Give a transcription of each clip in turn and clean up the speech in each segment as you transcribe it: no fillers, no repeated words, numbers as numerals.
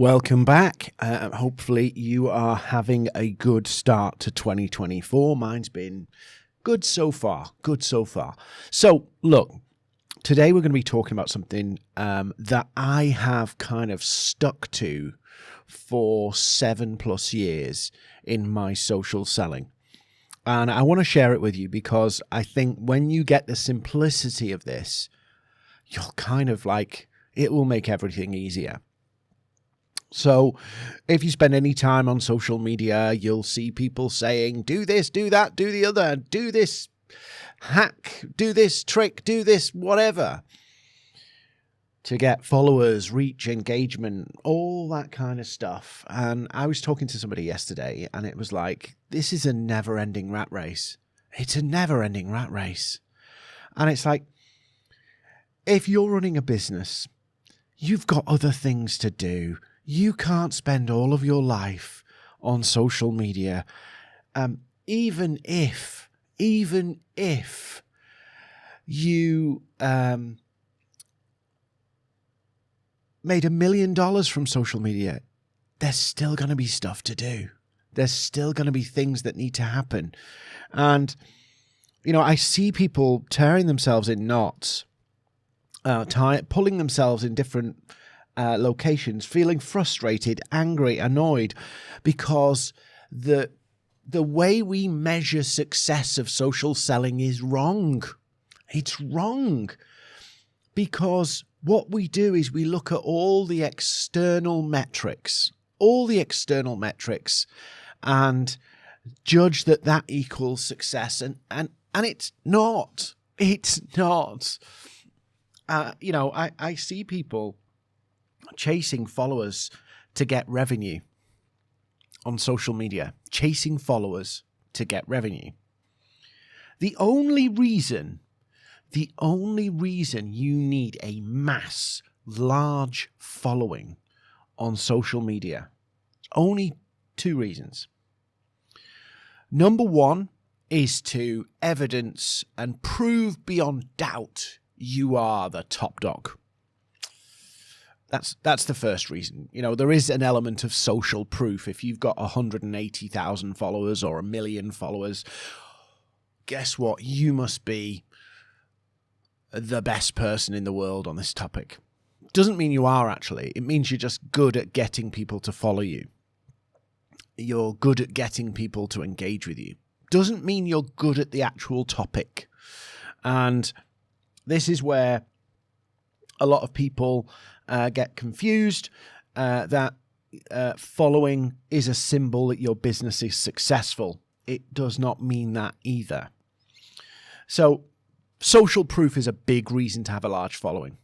Welcome back. Hopefully you are having a good start to 2024. Mine's been good so far. So, look, today we're going to be talking about something that I have kind of stuck to for 7+ years in my social selling. And I want to share it with you because I think when you get the simplicity of this, you'll kind of it will make everything easier. So if you spend any time on social media, you'll see people saying, do this, do that, do the other, do this hack, do this trick, do this, whatever, to get followers, reach, engagement, all that kind of stuff. And I was talking to somebody yesterday and it was like, this is a never-ending rat race. It's a never-ending rat race. And it's like, if you're running a business, you've got other things to do. You can't spend all of your life on social media, even if you made $1 million from social media. There's still going to be stuff to do. There's still going to be things that need to happen. And, I see people tearing themselves in knots, pulling themselves in different locations, feeling frustrated, angry, annoyed, because the way we measure success of social selling is wrong. It's wrong because what we do is we look at all the external metrics, and judge that equals success, and it's not. It's not. I see people chasing followers to get revenue on social media, chasing followers to get revenue. The only reason you need a large following on social media, only two reasons. Number one is to evidence and prove beyond doubt you are the top dog. That's the first reason. There is an element of social proof. If you've got 180,000 followers or 1 million followers, guess what? You must be the best person in the world on this topic. Doesn't mean you are, actually. It means you're just good at getting people to follow you. You're good at getting people to engage with you. Doesn't mean you're good at the actual topic. And this is where a lot of people get confused that following is a symbol that your business is successful. It does not mean that either. So social proof is a big reason to have a large following.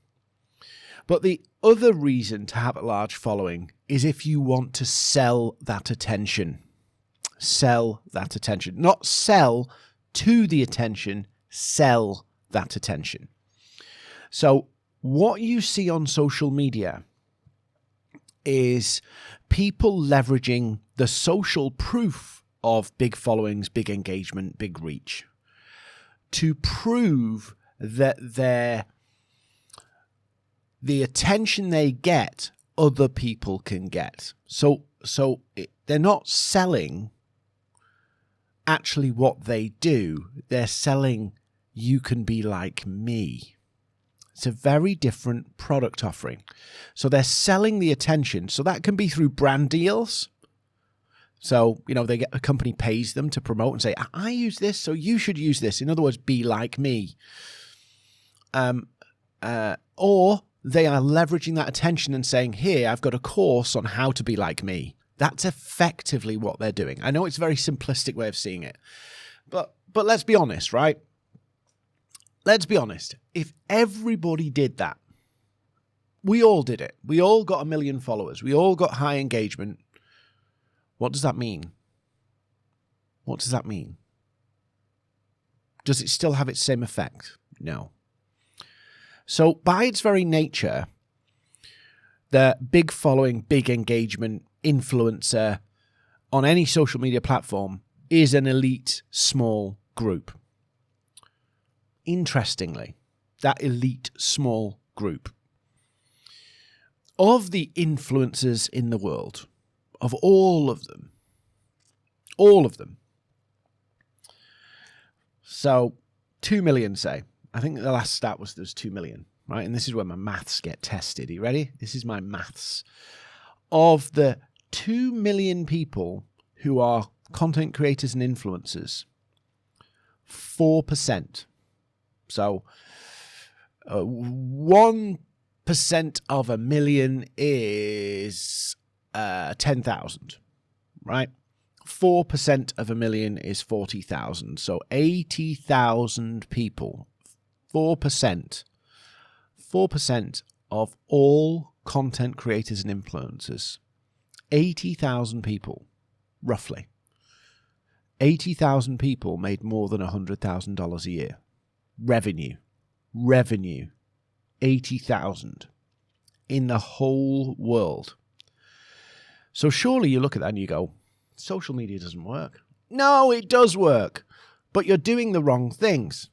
But the other reason to have a large following is if you want to sell that attention. Sell that attention. Not sell to the attention, sell that attention. So what you see on social media is people leveraging the social proof of big followings, big engagement, big reach to prove that the attention they get, other people can get. So they're not selling actually what they do. They're selling, you can be like me. It's a very different product offering. So they're selling the attention. So that can be through brand deals. So, a company pays them to promote and say, I use this, so you should use this. In other words, be like me. Or they are leveraging that attention and saying, here, I've got a course on how to be like me. That's effectively what they're doing. I know it's a very simplistic way of seeing it. But let's be honest, right? Let's be honest. If everybody did that, we all did it. We all got 1 million followers. We all got high engagement. What does that mean? What does that mean? Does it still have its same effect? No. So by its very nature, the big following, big engagement influencer on any social media platform is an elite small group. Interestingly, that elite small group of the influencers in the world, of all of them, so 2 million, say. I think the last stat was there's 2 million, right? And this is where my maths get tested. Are you ready? This is my maths. Of the 2 million people who are content creators and influencers, 4%. So 1% of a million is 10,000, right? 4% of a million is 40,000. So 80,000 people, 4% of all content creators and influencers, 80,000 people, roughly. 80,000 people made more than $100,000 a year. Revenue, 80,000 in the whole world. So surely you look at that and you go, social media doesn't work. No, it does work, but you're doing the wrong things.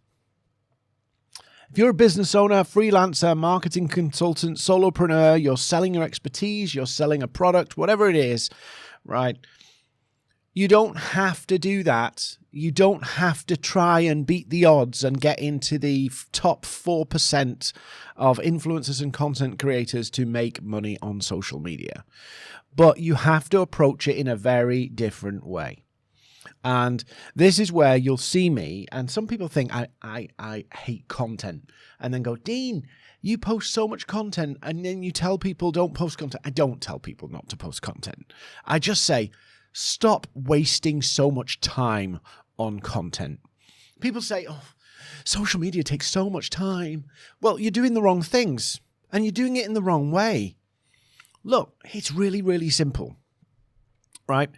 If you're a business owner, freelancer, marketing consultant, solopreneur, you're selling your expertise, you're selling a product, whatever it is, right? You don't have to do that. You don't have to try and beat the odds and get into the top 4% of influencers and content creators to make money on social media. But you have to approach it in a very different way. And this is where you'll see me, and some people think I hate content, and then go, Dean, you post so much content, and then you tell people don't post content. I don't tell people not to post content. I just say, stop wasting so much time on content. People say, oh, social media takes so much time. Well, you're doing the wrong things, and you're doing it in the wrong way. Look, it's really, really simple, right?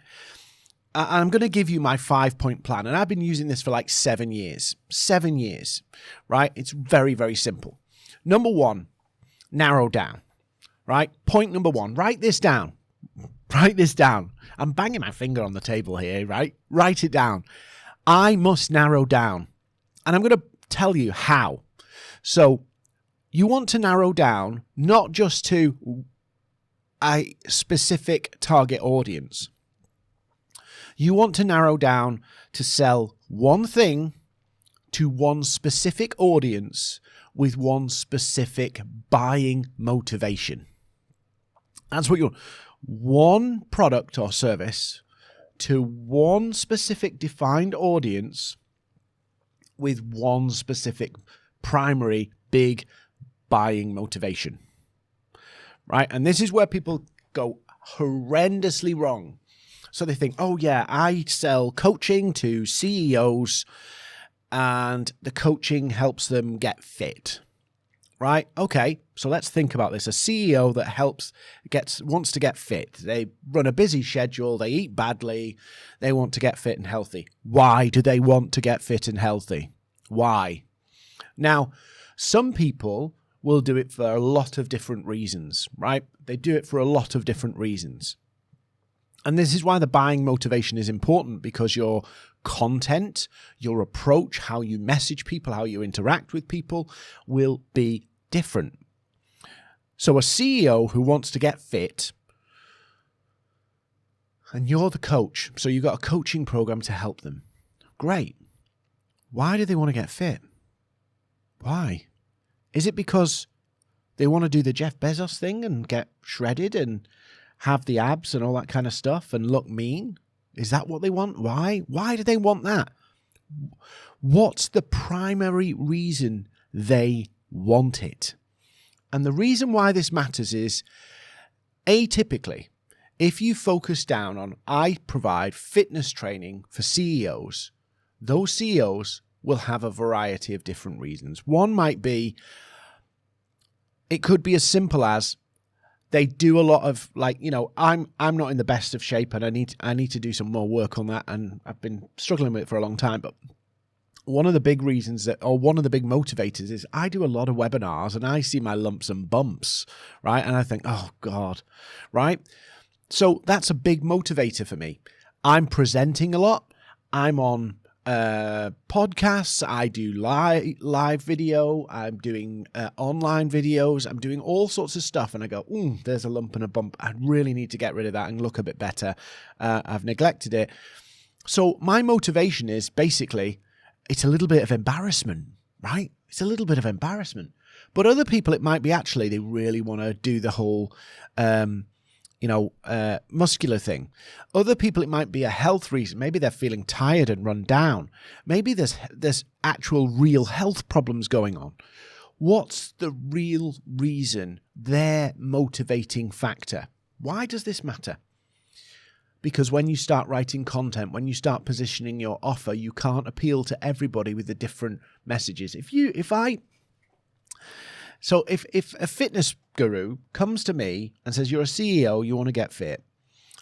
I'm going to give you my 5-point plan, and I've been using this for like 7 years. 7 years, right? It's very, very simple. Number one, narrow down, right? Point number one, write this down. Write this down. I'm banging my finger on the table here, right? Write it down. I must narrow down, and I'm going to tell you how. So you want to narrow down not just to a specific target audience. You want to narrow down to sell one thing to one specific audience with one specific buying motivation. That's what you want. One product or service to one specific defined audience with one specific primary big buying motivation. Right? And this is where people go horrendously wrong. So they think, oh yeah, I sell coaching to CEOs and the coaching helps them get fit. Right? Okay, so let's think about this. A CEO that wants to get fit. They run a busy schedule, they eat badly, they want to get fit and healthy. Why do they want to get fit and healthy? Why? Now, some people will do it for a lot of different reasons, right? They do it for a lot of different reasons. And this is why the buying motivation is important, because your content, your approach, how you message people, how you interact with people will be different. So a CEO who wants to get fit, and you're the coach, so you've got a coaching program to help them. Great. Why do they want to get fit? Why? Is it because they want to do the Jeff Bezos thing and get shredded and have the abs and all that kind of stuff and look mean? Is that what they want? Why? Why do they want that? What's the primary reason they want it? And the reason why this matters is, atypically, if you focus down on, I provide fitness training for CEOs, those CEOs will have a variety of different reasons. One might be, it could be as simple as, they do a lot of I'm not in the best of shape and I need to do some more work on that, and I've been struggling with it for a long time. But one of the big reasons one of the big motivators is I do a lot of webinars and I see my lumps and bumps, right? And I think, oh God, right? So that's a big motivator for me. I'm presenting a lot. I'm on podcasts, I do live video, I'm doing online videos, I'm doing all sorts of stuff, and I go, there's a lump and a bump. I really need to get rid of that and look a bit better. I've neglected it. So my motivation is basically, it's a little bit of embarrassment, right? It's a little bit of embarrassment. But other people, it might be actually they really want to do the whole muscular thing. Other people, it might be a health reason. Maybe they're feeling tired and run down. Maybe there's actual real health problems going on. What's the real reason, their motivating factor? Why does this matter? Because when you start writing content, when you start positioning your offer, you can't appeal to everybody with the different messages. So if a fitness guru comes to me and says, you're a CEO, you want to get fit,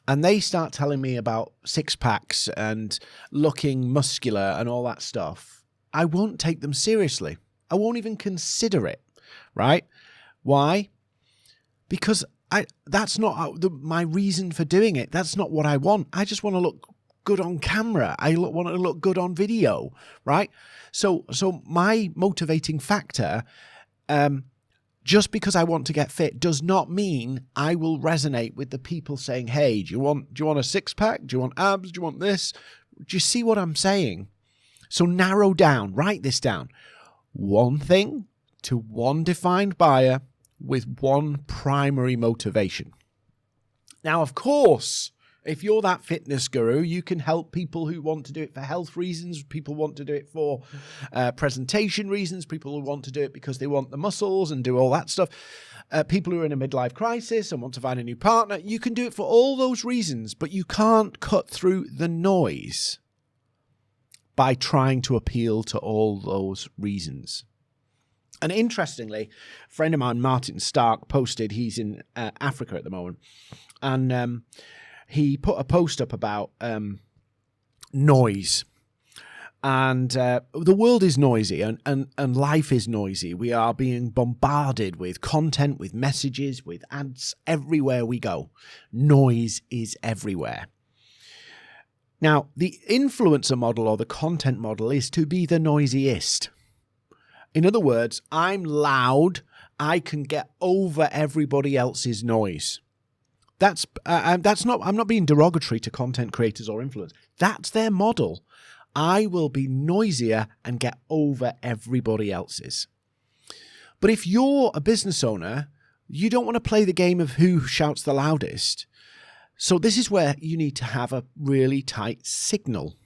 and they start telling me about six packs and looking muscular and all that stuff, I won't take them seriously. I won't even consider it, right? Why? Because that's not my reason for doing it. That's not what I want. I just want to look good on camera. I want to look good on video, right? So my motivating factor, just because I want to get fit, does not mean I will resonate with the people saying, hey, do you want a six pack? Do you want abs? Do you want this? Do you see what I'm saying? So narrow down, write this down. One thing to one defined buyer with one primary motivation. Now, of course, if you're that fitness guru, you can help people who want to do it for health reasons. People want to do it for presentation reasons. People who want to do it because they want the muscles and do all that stuff. People who are in a midlife crisis and want to find a new partner. You can do it for all those reasons, but you can't cut through the noise by trying to appeal to all those reasons. And interestingly, a friend of mine, Martin Stark, posted, he's in Africa at the moment, and he put a post up about noise. And the world is noisy and life is noisy. We are being bombarded with content, with messages, with ads everywhere we go. Noise is everywhere. Now, the influencer model or the content model is to be the noisiest. In other words, I'm loud. I can get over everybody else's noise. That's not. I'm not being derogatory to content creators or influencers. That's their model. I will be noisier and get over everybody else's. But if you're a business owner, you don't want to play the game of who shouts the loudest. So this is where you need to have a really tight signal.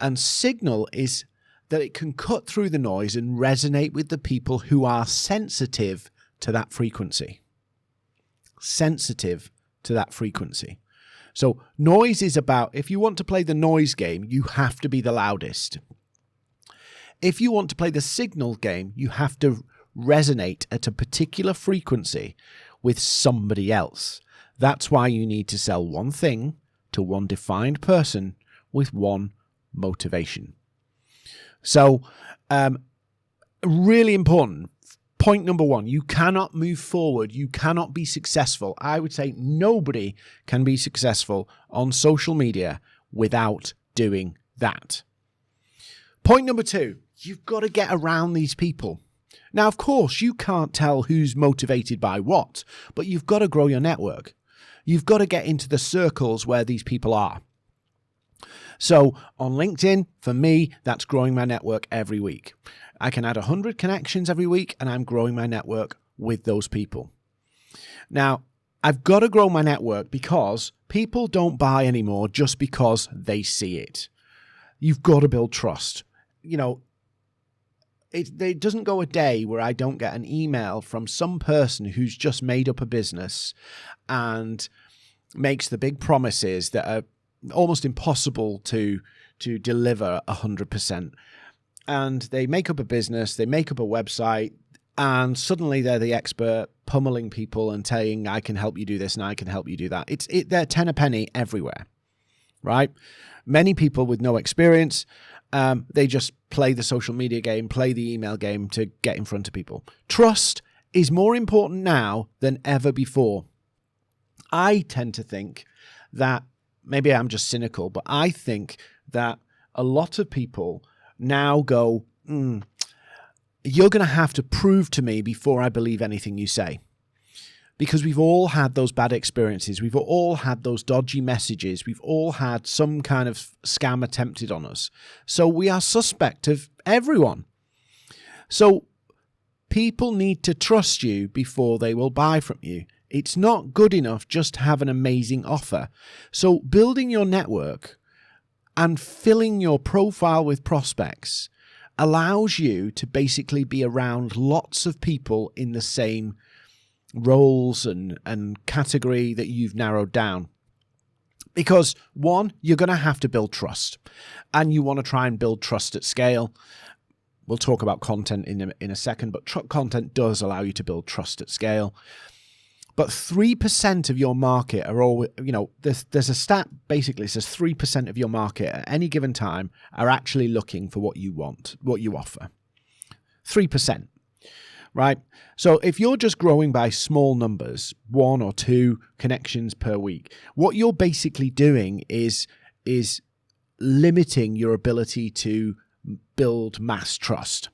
And signal is that it can cut through the noise and resonate with the people who are sensitive to that frequency. Sensitive to that frequency. So noise is about, if you want to play the noise game, you have to be the loudest. If you want to play the signal game, you have to resonate at a particular frequency with somebody else. That's why you need to sell one thing to one defined person with one motivation. So, really important. Point number one, you cannot move forward. You cannot be successful. I would say nobody can be successful on social media without doing that. Point number two, you've got to get around these people. Now, of course, you can't tell who's motivated by what, but you've got to grow your network. You've got to get into the circles where these people are. So on LinkedIn, for me, that's growing my network every week. I can add 100 connections every week, and I'm growing my network with those people. Now, I've got to grow my network because people don't buy anymore just because they see it. You've got to build trust. You know, it doesn't go a day where I don't get an email from some person who's just made up a business and makes the big promises that are almost impossible to deliver 100%. And they make up a business, they make up a website, and suddenly they're the expert pummeling people and saying, I can help you do this and I can help you do that. They're 10 a penny everywhere, right? Many people with no experience, they just play the social media game, play the email game to get in front of people. Trust is more important now than ever before. I tend to think that, maybe I'm just cynical, but I think that a lot of people now go, you're going to have to prove to me before I believe anything you say. Because we've all had those bad experiences. We've all had those dodgy messages. We've all had some kind of scam attempted on us. So we are suspect of everyone. So people need to trust you before they will buy from you. It's not good enough just to have an amazing offer. So building your network and filling your profile with prospects allows you to basically be around lots of people in the same roles and category that you've narrowed down. Because one, you're going to have to build trust, and you want to try and build trust at scale. We'll talk about content in a second, but content does allow you to build trust at scale. But 3% of your market are all, there's a stat basically says 3% of your market at any given time are actually looking for what you want, what you offer. 3%. Right? So if you're just growing by small numbers, 1 or 2 connections per week, what you're basically doing is limiting your ability to build mass trust.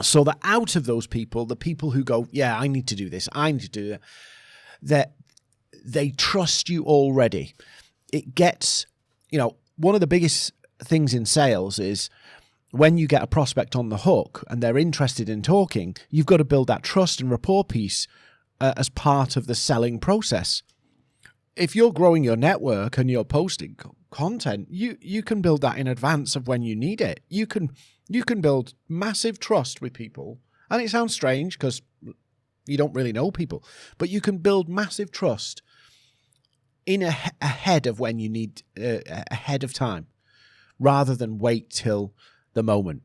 So that out of those people, the people who go, yeah, I need to do this, I need to do that, they trust you already. It gets, one of the biggest things in sales is when you get a prospect on the hook and they're interested in talking, you've got to build that trust and rapport piece as part of the selling process. If you're growing your network and you're posting content, you can build that in advance of when you need it. You can build massive trust with people. And it sounds strange because you don't really know people, but you can build massive trust ahead of when you need, ahead of time, rather than wait till the moment,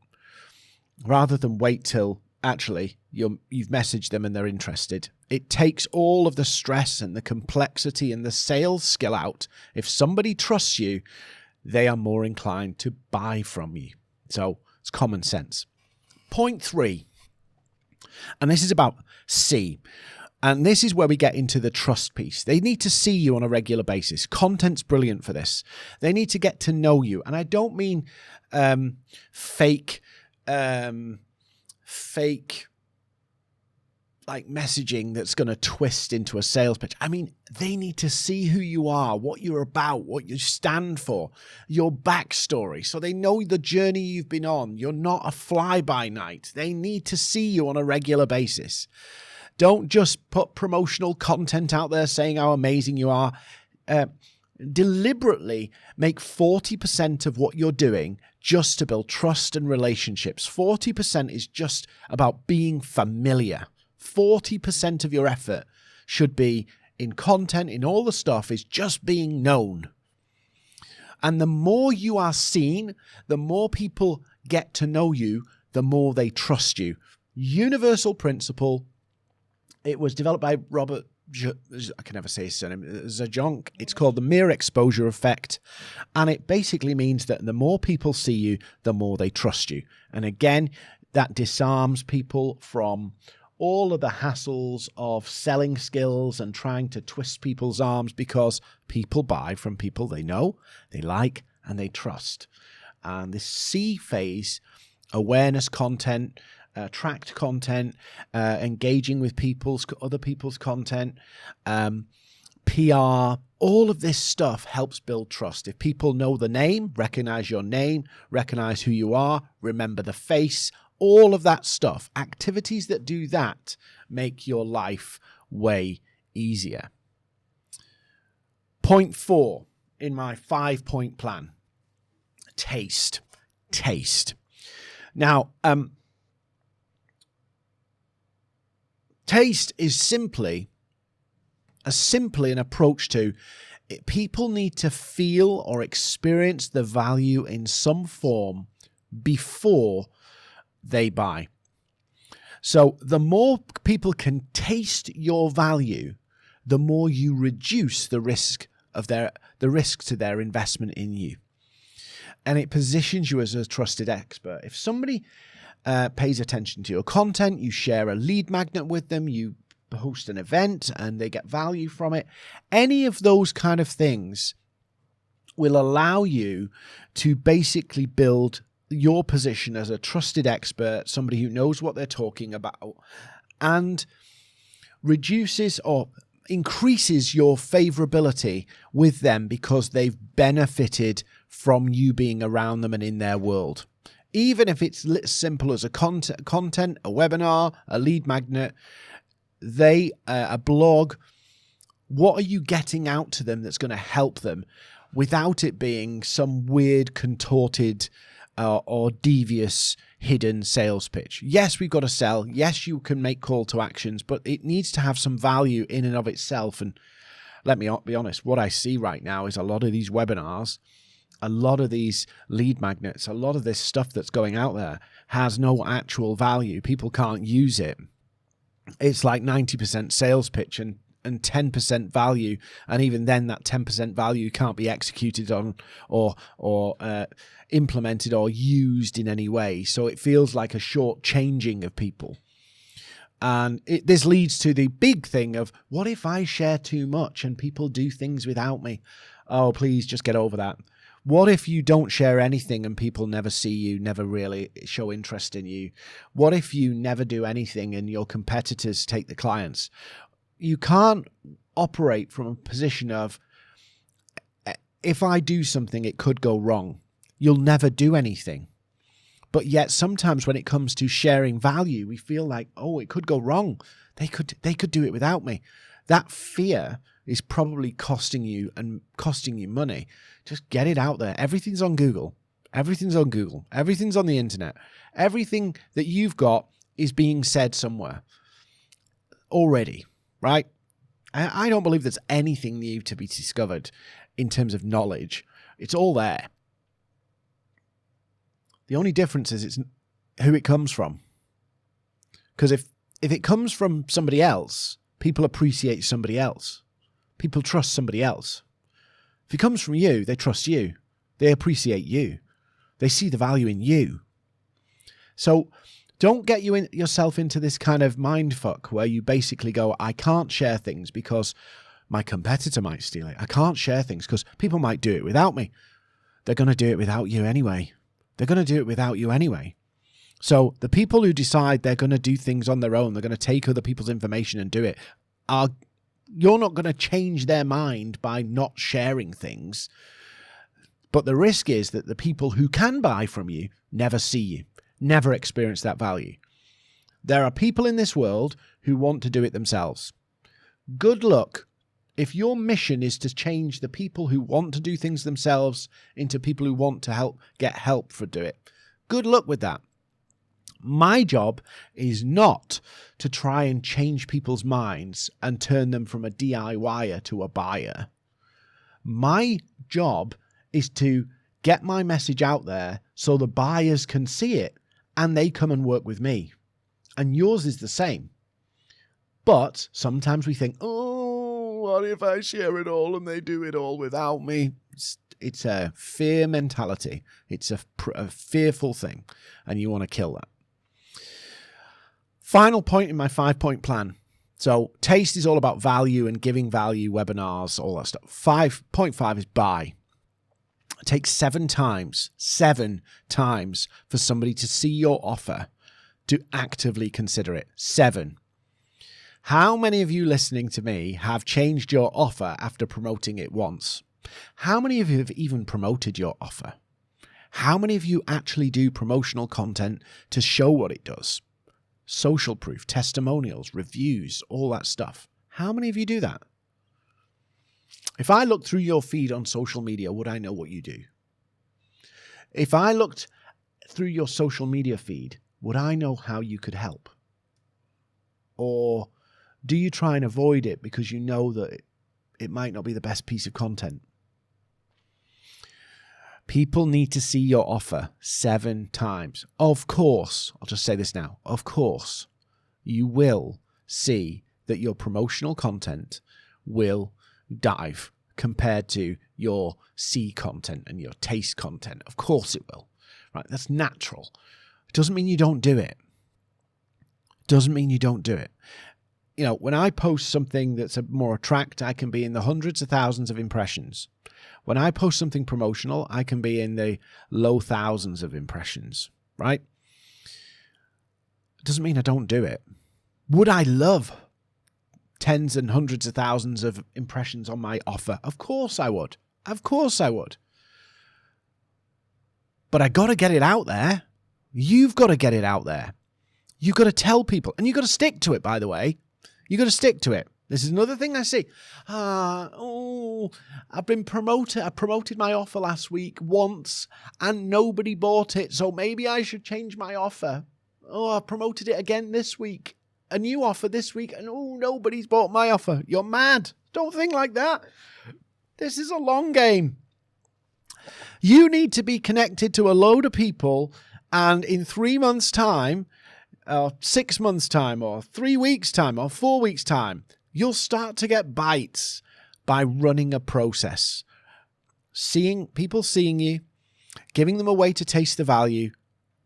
rather than wait till actually you've messaged them and they're interested. It takes all of the stress and the complexity and the sales skill out. If somebody trusts you, they are more inclined to buy from you. So it's common sense. Point 3, and this is about C. And this is where we get into the trust piece. They need to see you on a regular basis. Content's brilliant for this. They need to get to know you. And I don't mean fake like messaging that's going to twist into a sales pitch. I mean, they need to see who you are, what you're about, what you stand for, your backstory. So they know the journey you've been on. You're not a fly-by-night. They need to see you on a regular basis. Don't just put promotional content out there saying how amazing you are. Deliberately make 40% of what you're doing just to build trust and relationships. 40% is just about being familiar. 40% of your effort should be in content, in all the stuff, is just being known. And the more you are seen, the more people get to know you, the more they trust you. Universal principle. It was developed by Robert, I can never say his surname, Zajonc. It's called the mere exposure effect. And it basically means that the more people see you, the more they trust you. And again, that disarms people from all of the hassles of selling skills and trying to twist people's arms, because people buy from people they know, they like, and they trust. And this C phase, awareness content, tracked content, engaging with other people's content, PR, all of this stuff helps build trust. If people know the name, recognize your name, recognize who you are, remember the face, all of that stuff, activities that do that make your life way easier. Point 4 in my 5-point plan, taste. Now, taste is simply an approach to it. People need to feel or experience the value in some form before they buy. So the more people can taste your value, the more you reduce the risk to their investment in you. And it positions you as a trusted expert. If somebody pays attention to your content, you share a lead magnet with them, you host an event and they get value from it, any of those kind of things will allow you to basically build your position as a trusted expert, somebody who knows what they're talking about, and reduces or increases your favorability with them because they've benefited from you being around them and in their world. Even if it's as simple as a content, a webinar, a lead magnet, a blog, what are you getting out to them that's going to help them without it being some weird, contorted or devious hidden sales pitch? Yes, we've got to sell. Yes, you can make call to actions, but it needs to have some value in and of itself. And let me be honest, what I see right now is a lot of these webinars, a lot of these lead magnets, a lot of this stuff that's going out there has no actual value. People can't use it. It's like 90% sales pitch and 10% value, and even then that 10% value can't be executed on or implemented or used in any way. So it feels like a short changing of people. And this leads to the big thing of, what if I share too much and people do things without me? Oh, please just get over that. What if you don't share anything and people never see you, never really show interest in you? What if you never do anything and your competitors take the clients? You can't operate from a position of, if I do something, it could go wrong. You'll never do anything. But yet sometimes when it comes to sharing value, we feel like, oh, it could go wrong. They could do it without me. That fear is probably costing you money. Just get it out there. Everything's on Google. Everything's on Google. Everything's on the internet. Everything that you've got is being said somewhere already, right? I don't believe there's anything new to be discovered in terms of knowledge. It's all there. The only difference is it's who it comes from. Because if it comes from somebody else, people appreciate somebody else. People trust somebody else. If it comes from you, they trust you. They appreciate you. They see the value in you. So don't get yourself into this kind of mind fuck where you basically go, I can't share things because my competitor might steal it. I can't share things because people might do it without me. They're going to do it without you anyway. They're going to do it without you anyway. So the people who decide they're going to do things on their own, they're going to take other people's information and do it, you're not going to change their mind by not sharing things. But the risk is that the people who can buy from you never see you, never experience that value. There are people in this world who want to do it themselves. Good luck if your mission is to change the people who want to do things themselves into people who want to get help for do it. Good luck with that. My job is not to try and change people's minds and turn them from a DIYer to a buyer. My job is to get my message out there so the buyers can see it and they come and work with me. And yours is the same. But sometimes we think, oh, what if I share it all and they do it all without me? It's a fear mentality. It's a fearful thing, and you want to kill that. Final point in my 5-point plan. So taste is all about value and giving value, webinars, all that stuff. 5.5 is buy. It takes 7 times for somebody to see your offer to actively consider it. 7. How many of you listening to me have changed your offer after promoting it once? How many of you have even promoted your offer? How many of you actually do promotional content to show what it does? Social proof, testimonials, reviews, all that stuff. How many of you do that? If I looked through your feed on social media, would I know what you do? If I looked through your social media feed, would I know how you could help? Or do you try and avoid it because you know that it might not be the best piece of content? People need to see your offer 7 times. Of course, I'll just say this now. Of course, you will see that your promotional content will dive compared to your C content and your taste content. Of course it will. Right? That's natural. It doesn't mean you don't do it. Doesn't mean you don't do it. when I post something that's a more attract, I can be in the hundreds of thousands of impressions. When I post something promotional, I can be in the low thousands of impressions, right? Doesn't mean I don't do it. Would I love tens and hundreds of thousands of impressions on my offer? Of course I would. Of course I would. But I got to get it out there. You've got to get it out there. You've got to tell people, and you've got to stick to it, by the way. You've got to stick to it. This is another thing I see. I've been promoted. I promoted my offer last week once and nobody bought it. So maybe I should change my offer. I promoted it again this week. A new offer this week. And nobody's bought my offer. You're mad. Don't think like that. This is a long game. You need to be connected to a load of people, and in 3 months' time, or 6 months' time, or 3 weeks' time, or 4 weeks' time, you'll start to get bites by running a process. People seeing you, giving them a way to taste the value,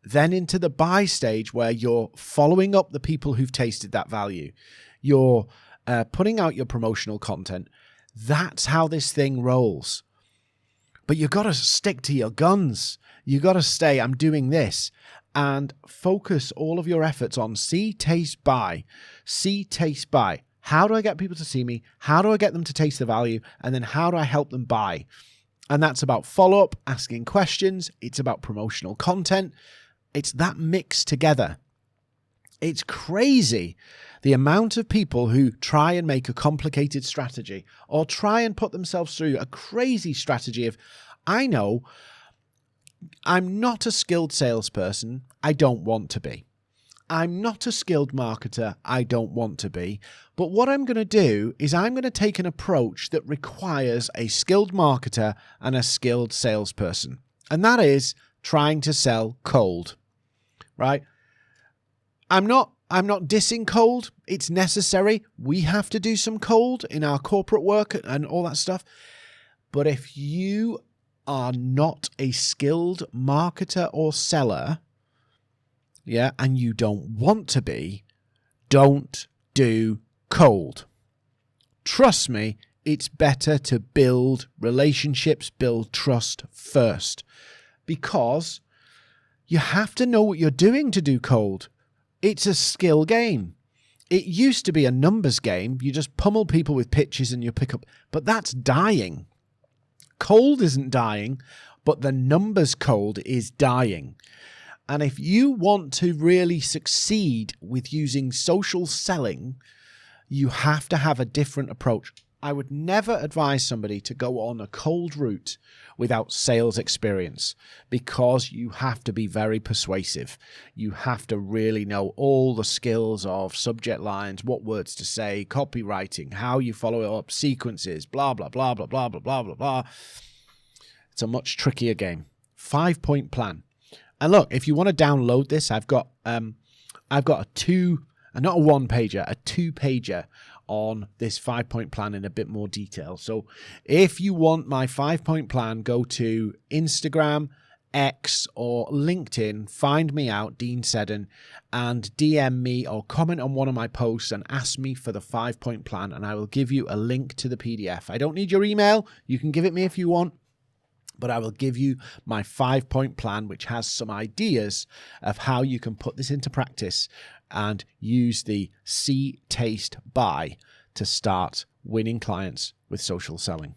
then into the buy stage where you're following up the people who've tasted that value. You're putting out your promotional content. That's how this thing rolls. But you've got to stick to your guns. You've got to stay, I'm doing this. And focus all of your efforts on see, taste, buy. See, taste, buy. How do I get people to see me? How do I get them to taste the value? And then how do I help them buy? And that's about follow-up, asking questions. It's about promotional content. It's that mix together. It's crazy the amount of people who try and make a complicated strategy or try and put themselves through a crazy strategy of, I know I'm not a skilled salesperson. I don't want to be. I'm not a skilled marketer. I don't want to be. But what I'm going to do is I'm going to take an approach that requires a skilled marketer and a skilled salesperson. And that is trying to sell cold, right? I'm not dissing cold. It's necessary. We have to do some cold in our corporate work and all that stuff. But if you are not a skilled marketer or seller, and you don't want to be, don't do cold. Trust me, it's better to build relationships, build trust first, because you have to know what you're doing to do cold. It's a skill game. It used to be a numbers game. You just pummel people with pitches and you pick up, but that's dying. Cold isn't dying, but the numbers cold is dying. And if you want to really succeed with using social selling, you have to have a different approach. I would never advise somebody to go on a cold route without sales experience, because you have to be very persuasive. You have to really know all the skills of subject lines, what words to say, copywriting, how you follow it up, sequences, blah, blah, blah, blah, blah, blah, blah, blah, blah. It's a much trickier game. 5-point plan. And look, if you want to download this, I've got a not a one-pager, a two-pager on this 5-point plan in a bit more detail. So if you want my 5-point plan, go to Instagram, X, or LinkedIn, find me out, Dean Seddon, and DM me or comment on one of my posts and ask me for the 5-point plan, and I will give you a link to the PDF. I don't need your email. You can give it me if you want. But I will give you my 5-point plan, which has some ideas of how you can put this into practice and use the see, taste, buy to start winning clients with social selling.